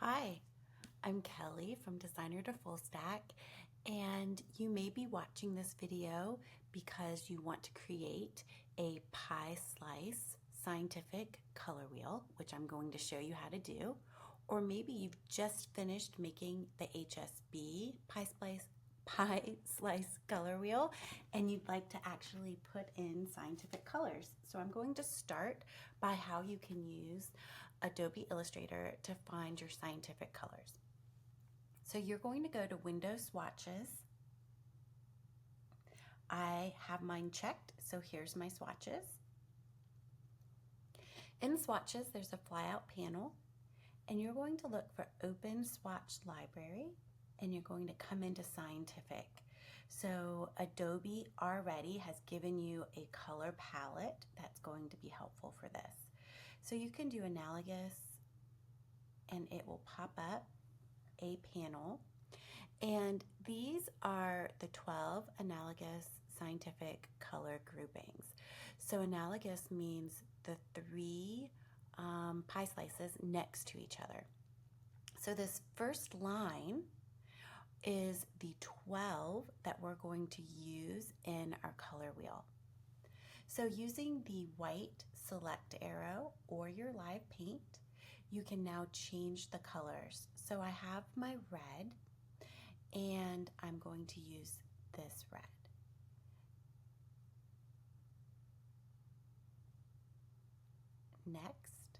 Hi, I'm Kelly from Designer to Full Stack, and you may be watching this video because you want to create a pie slice scientific color wheel, which I'm going to show you how to do, or maybe you've just finished making the HSB pie slice color wheel and you'd like to actually put in scientific colors. So I'm going to start by how you can use Adobe Illustrator to find your scientific colors. So you're going to go to Window Swatches. I have mine checked, so here's my swatches. In Swatches, there's a flyout panel, and you're going to look for Open Swatch Library, and you're going to come into Scientific. So Adobe already has given you a color palette that's going to be helpful for this. So you can do Analogous, and it will pop up a panel. And these are the 12 analogous scientific color groupings. So analogous means the three pie slices next to each other. So this first line is the 12 that we're going to use in our color wheel. So using the white select arrow or your live paint, you can now change the colors. So I have my red, and I'm going to use this red. Next,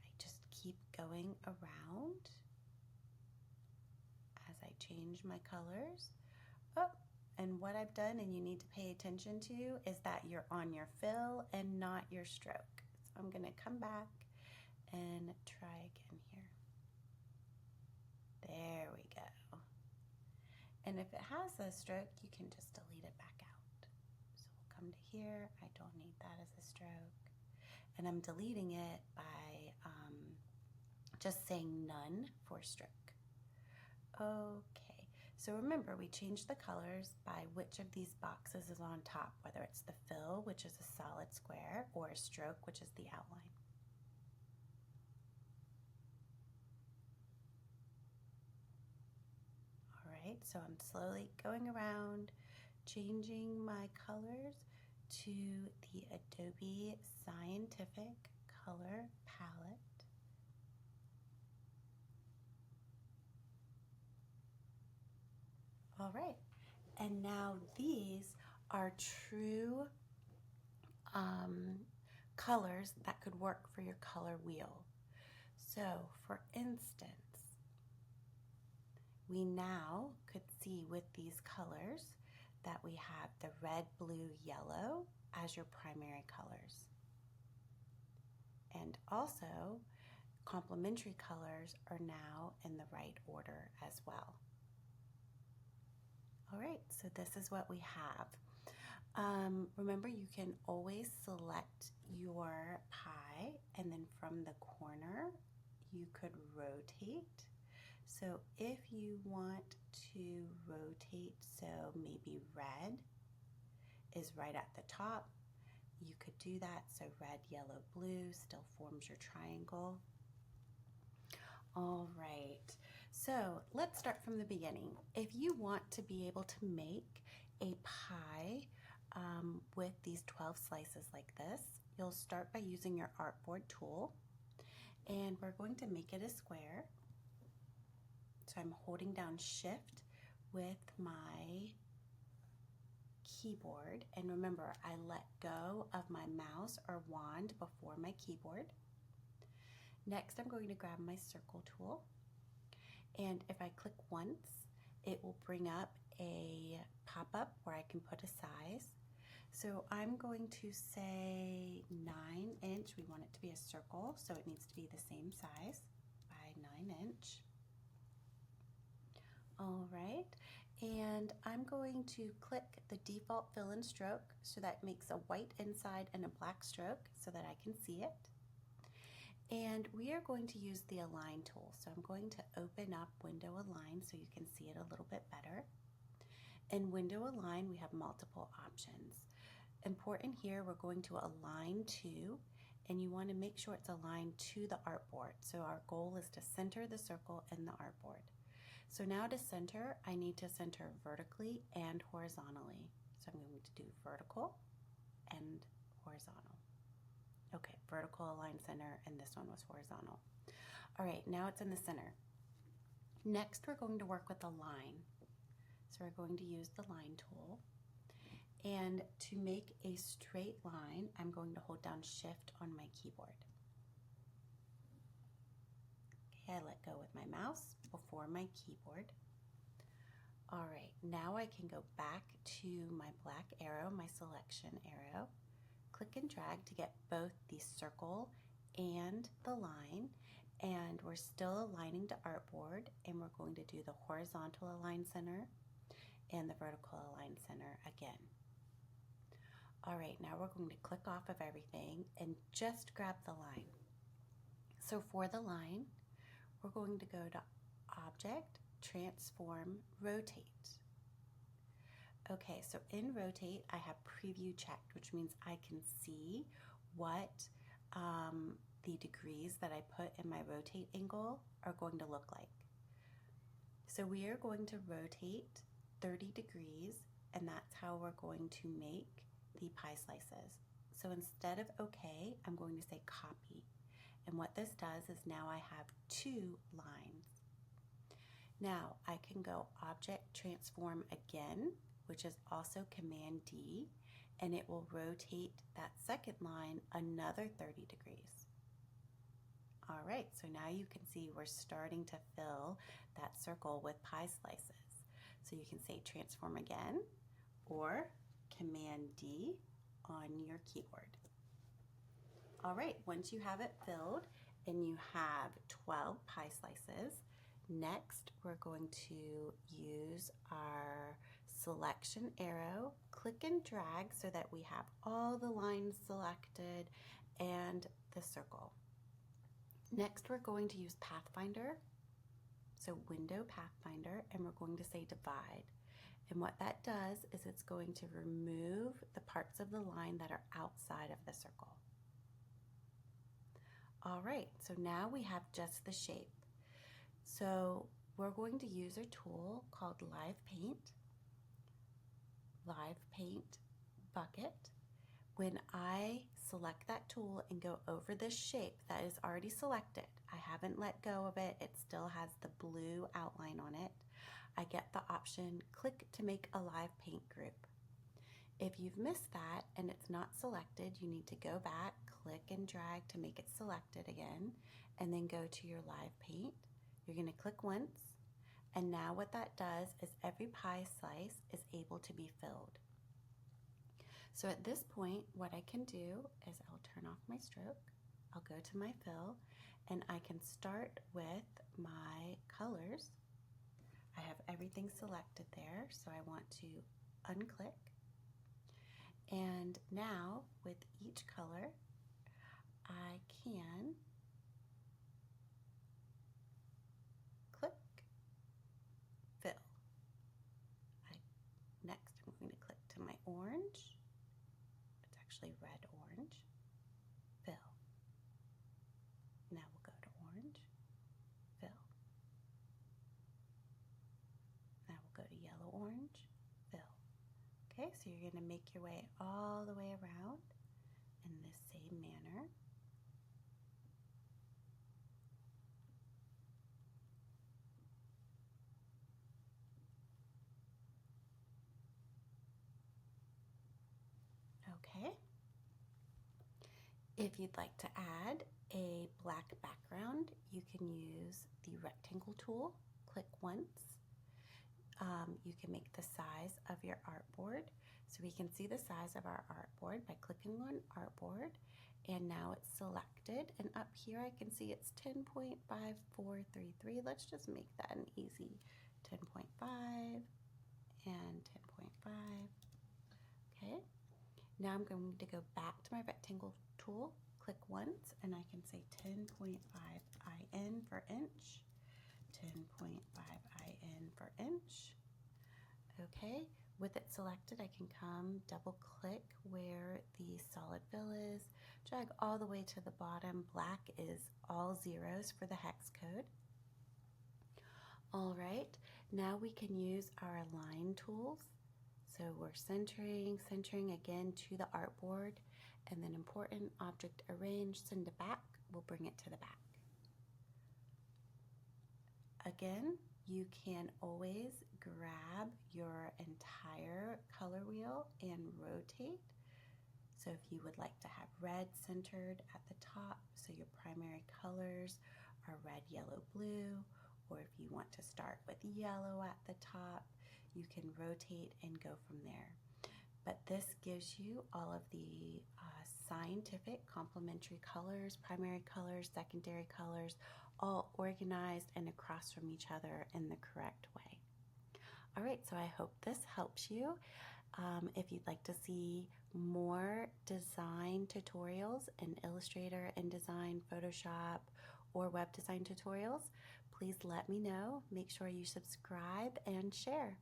I just keep going around as I change my colors. Oh, and what I've done, and you need to pay attention to, is that you're on your fill and not your stroke. So I'm going to come back and try again here. There we go. And if it has a stroke, you can just delete it back out. So we'll come to here. I don't need that as a stroke. And I'm deleting it by just saying none for stroke. Okay, so remember, we changed the colors by which of these boxes is on top, whether it's the fill, which is a solid square, or a stroke, which is the outline. All right, so I'm slowly going around, changing my colors to the Adobe Scientific color palette. All right, and now these are true colors that could work for your color wheel. So for instance, we now could see with these colors that we have the red, blue, yellow as your primary colors. And also, complementary colors are now in the right order as well. All right, so this is what we have. Remember, you can always select your pie, and then from the corner, you could rotate. So if you want to rotate, so maybe red is right at the top, you could do that. So red, yellow, blue still forms your triangle. All right, so let's start from the beginning. If you want to be able to make a pie with these 12 slices like this, you'll start by using your Artboard tool, and we're going to make it a square. So I'm holding down Shift with my keyboard, and remember, I let go of my mouse or wand before my keyboard. Next, I'm going to grab my circle tool, and if I click once, it will bring up a pop-up where I can put a size. So I'm going to say 9 inch. We want it to be a circle, so it needs to be the same size by 9 inch. All right, and I'm going to click the default fill and stroke so that makes a white inside and a black stroke so that I can see it. And we are going to use the Align tool. So I'm going to open up Window Align so you can see it a little bit better. In Window Align, we have multiple options. Important here, we're going to align to and you want to make sure it's aligned to the artboard. So our goal is to center the circle in the artboard. So now to center, I need to center vertically and horizontally. So I'm going to do vertical and horizontal. Okay, vertical align center, and this one was horizontal. All right, now it's in the center. Next, we're going to work with a line. So we're going to use the line tool. And to make a straight line, I'm going to hold down Shift on my keyboard. Okay, I let go with my mouse before my keyboard. All right, now I can go back to my black arrow, my selection arrow, click and drag to get both the circle and the line, and we're still aligning to artboard, and we're going to do the horizontal align center and the vertical align center again. All right, now we're going to click off of everything and just grab the line. So for the line, we're going to go to Object, Transform, Rotate. Okay, so in Rotate, I have Preview checked, which means I can see what the degrees that I put in my rotate angle are going to look like. So we are going to rotate 30 degrees, and that's how we're going to make the pie slices. So instead of OK, I'm going to say Copy. And what this does is now I have two lines. Now I can go Object Transform again, which is also Command D, and it will rotate that second line another 30 degrees. All right, so now you can see we're starting to fill that circle with pie slices. So you can say Transform again or Command D on your keyboard. All right, once you have it filled and you have 12 pie slices, next we're going to use our selection arrow, click and drag so that we have all the lines selected and the circle. Next, we're going to use Pathfinder, so Window Pathfinder, and we're going to say Divide. And what that does is it's going to remove the parts of the line that are outside of the circle. All right, so now we have just the shape. So we're going to use a tool called Live Paint Bucket. When I select that tool and go over this shape that is already selected, I haven't let go of it, it still has the blue outline on it, I get the option, click to make a live paint group. If you've missed that and it's not selected, you need to go back, click and drag to make it selected again, and then go to your live paint. You're going to click once, and now what that does is every pie slice is able to be filled. So at this point, what I can do is I'll turn off my stroke, I'll go to my fill, and I can start with my colors. I have everything selected there, so I want to unclick. And now with each color, I can click, fill. Next, I'm going to click to my orange. It's actually red orange. Fill. Now we'll go to orange. Fill. Now we'll go to yellow orange. Fill. Okay, so you're going to make your way all the way around in this same manner. Okay. If you'd like to add a black background, you can use the rectangle tool. Click once. You can make the size of your artboard. So we can see the size of our artboard by clicking on Artboard, and now it's selected. And up here I can see it's 10.5433. Let's just make that an easy 10.5 and 10.5. Okay. Now I'm going to go back to my rectangle tool, click once, and I can say 10.5 IN for inch, 10.5 IN for inch. Okay, with it selected, I can come double click where the solid fill is, Drag all the way to the bottom. Black is all zeros for the hex code. All right, now we can use our align tools. So we're centering again to the artboard, and then important object arrange, send it back, we'll bring it to the back. Again, you can always grab your entire color wheel and rotate. So if you would like to have red centered at the top, so your primary colors are red, yellow, blue, or if you want to start with yellow at the top, you can rotate and go from there. But this gives you all of the scientific complementary colors, primary colors, secondary colors, all organized and across from each other in the correct way. All right, so I hope this helps you. If you'd like to see more design tutorials in Illustrator, InDesign, Photoshop, or web design tutorials, please let me know. Make sure you subscribe and share.